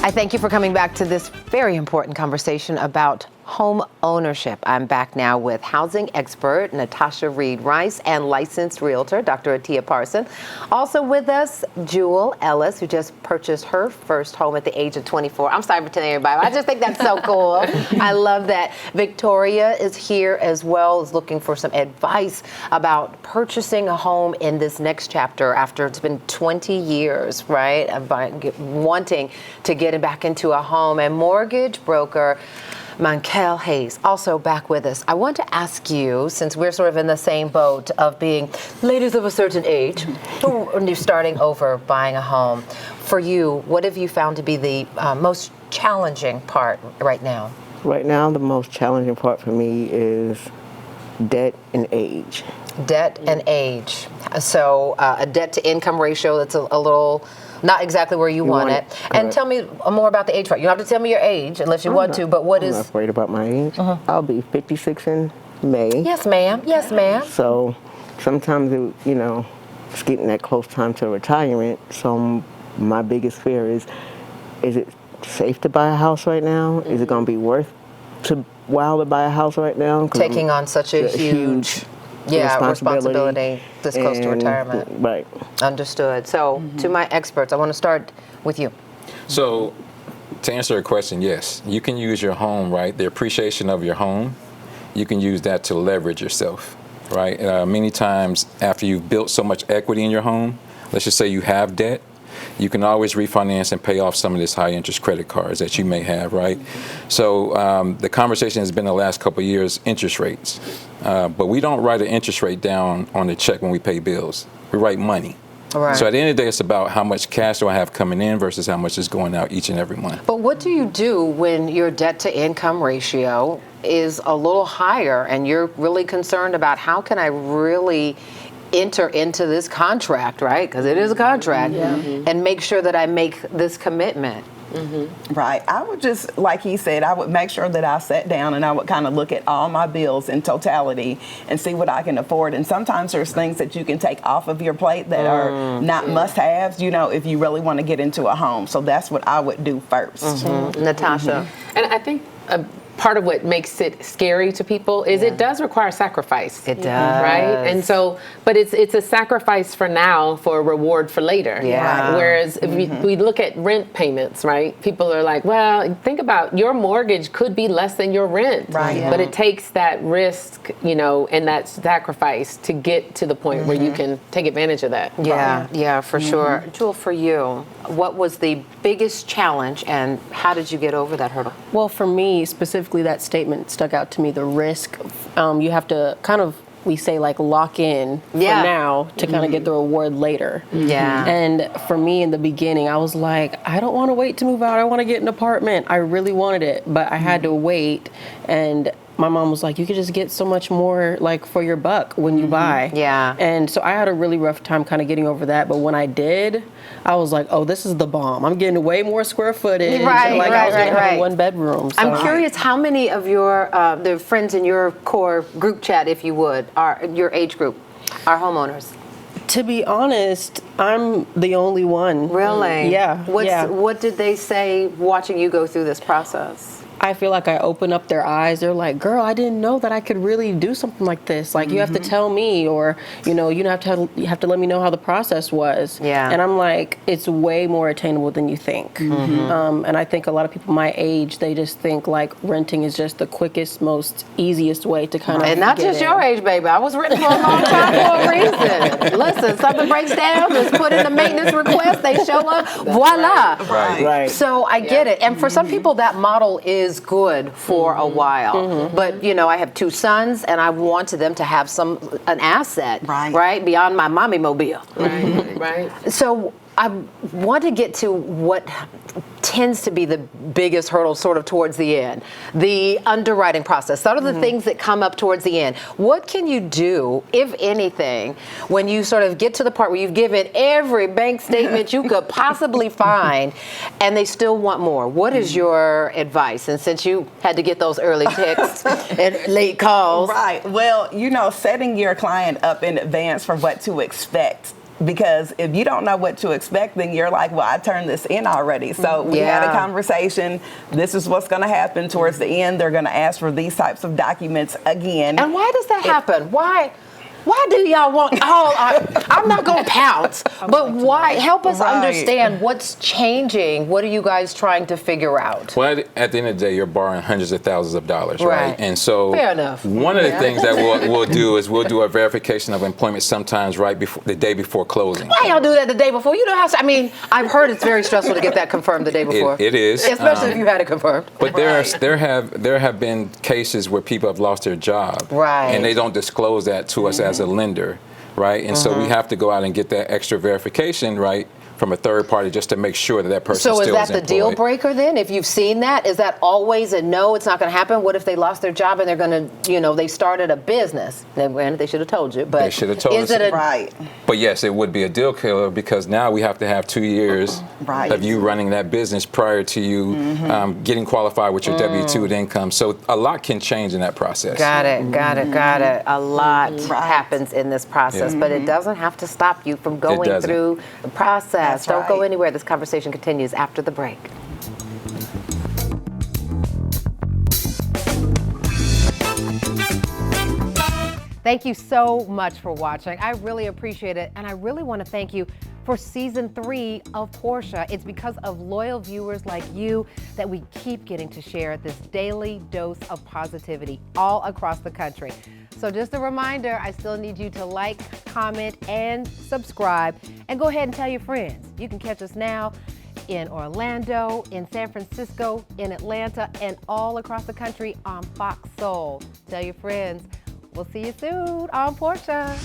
I thank you for coming back to this very important conversation about home ownership. I'm back now with housing expert Natasha Reed-Rice and licensed realtor Dr. Atia Parson. Also with us, Jewel Ellis, who just purchased her first home at the age of 24. I'm sorry for telling everybody. I just think that's so cool. I love that. Victoria is here as well, is looking for some advice about purchasing a home in this next chapter after it's been 20 years, right, of wanting to get back into a home. And mortgage broker Monkel Hayes, also back with us. I want to ask you, since we're sort of in the same boat of being ladies of a certain age, when you're starting over buying a home, for you, what have you found to be the most challenging part right now? Right now, the most challenging part for me is debt and age. Debt and age. So a debt to income ratio that's a little not exactly where you want it. Correct. And tell me more about the age part. You don't have to tell me your age unless you want to, but what is... I'm not afraid about my age. I'll be 56 in May. Yes, ma'am. Yes, ma'am. So sometimes, it's getting that close time to retirement. So my biggest fear is it safe to buy a house right now? Is it going to be worth while to buy a house right now? Taking on such a huge responsibility this close to retirement. Right. Understood. So to my experts, I want to start with you. So to answer your question, yes, you can use your home, right? The appreciation of your home, you can use that to leverage yourself, right? Many times after you've built so much equity in your home, let's just say you have debt, you can always refinance and pay off some of these high interest credit cards that you may have, right? So the conversation has been the last couple of years, interest rates. But we don't write an interest rate down on the check when we pay bills. We write money. Right. So at the end of the day, it's about how much cash do I have coming in versus how much is going out each and every month. But what do you do when your debt to income ratio is a little higher and you're really concerned about how can I really enter into this contract, right? Because it is a contract, and make sure that I make this commitment. Right. I would just, like he said, I would make sure that I sat down and I would kind of look at all my bills in totality and see what I can afford. And sometimes there's things that you can take off of your plate that are not must-haves, if you really want to get into a home. So that's what I would do first. Natasha? And I think part of what makes it scary to people is it does require sacrifice. It does. Right? And so, but it's a sacrifice for now for a reward for later. Yeah. Whereas if we look at rent payments, right? People are like, well, think about your mortgage could be less than your rent. Right. Yeah. But it takes that risk, and that sacrifice to get to the point where you can take advantage of that. Yeah, for sure. Jewel, for you, what was the biggest challenge and how did you get over that hurdle? Well, for me, specifically, that statement stuck out to me, the risk. You have to kind of, we say, like, lock in for now to kind of get the reward later. Yeah. And for me in the beginning, I was like, I don't want to wait to move out. I want to get an apartment. I really wanted it, but I had to wait. And my mom was like, you could just get so much more, like, for your buck when you buy. Yeah. And so I had a really rough time kind of getting over that. But when I did, I was like, oh, this is the bomb. I'm getting way more square footage. Right, like, right, I was gonna right, have right. a one bedroom. So. I'm curious how many of your the friends in your core group chat, if you would, are your age group, are homeowners? To be honest, I'm the only one. Really? Yeah. What did they say watching you go through this process? I feel like I open up their eyes. They're like, girl, I didn't know that I could really do something like this. Like, you have to tell me, or, you have to let me know how the process was. Yeah. And I'm like, it's way more attainable than you think. And I think a lot of people my age, they just think like renting is just the quickest, most easiest way to kind of And not just your age, baby. I was renting for a long time for a reason. Listen, something breaks down, just put in a maintenance request, they show up, voila. Right. So I get it. And for some people, that model is good for a while. But, I have two sons, and I wanted them to have an asset, right? Beyond my mommy mobile. Right. So I want to get to what tends to be the biggest hurdle sort of towards the end, the underwriting process. What are the things that come up towards the end? What can you do, if anything, when you sort of get to the part where you've given every bank statement you could possibly find and they still want more? What is your advice? And since you had to get those early texts and late calls. Right. Well, setting your client up in advance for what to expect because if you don't know what to expect, then you're like, well, I turned this in already. So we had a Yeah. conversation. This is what's going to happen towards the end. They're going to ask for these types of documents again. And why does that happen? Why do y'all want all I'm not going to pounce, but why? Help us Right. understand what's changing. What are you guys trying to figure out? Well, at the end of the day, you're borrowing hundreds of thousands of dollars, right? Right. And so, Fair enough. one of the things that we'll do is we'll do a verification of employment sometimes right before the day before closing. Why y'all do that the day before? You know how, I mean, I've heard it's very stressful to get that confirmed the day before. It is, Especially if you had it confirmed. But there have been cases where people have lost their job, Right. And they don't disclose that to us as a lender, right? And so we have to go out and get that extra verification, right, from a third party just to make sure that person So is still that is the deal employed. breaker then? If you've seen that, is that always a no, it's not going to happen? What if they lost their job and they're going to, they started a business? Then granted, they should have told you, but They should have told is us. it a Right. But yes, it would be a deal killer because now we have to have 2 years Right. of you running that business prior to you getting qualified with your W-2 income. So a lot can change in that process. Got it. A lot Right. happens in this process, but it doesn't have to stop you from going doesn't. through the process. That's Don't go right. anywhere. This conversation continues after the break. Thank you so much for watching. I really appreciate it, and I really want to thank you for season 3 of Portia. It's because of loyal viewers like you that we keep getting to share this daily dose of positivity all across the country. So just a reminder, I still need you to like, comment, and subscribe, and go ahead and tell your friends. You can catch us now in Orlando, in San Francisco, in Atlanta, and all across the country on Fox Soul. Tell your friends. We'll see you soon on Portia.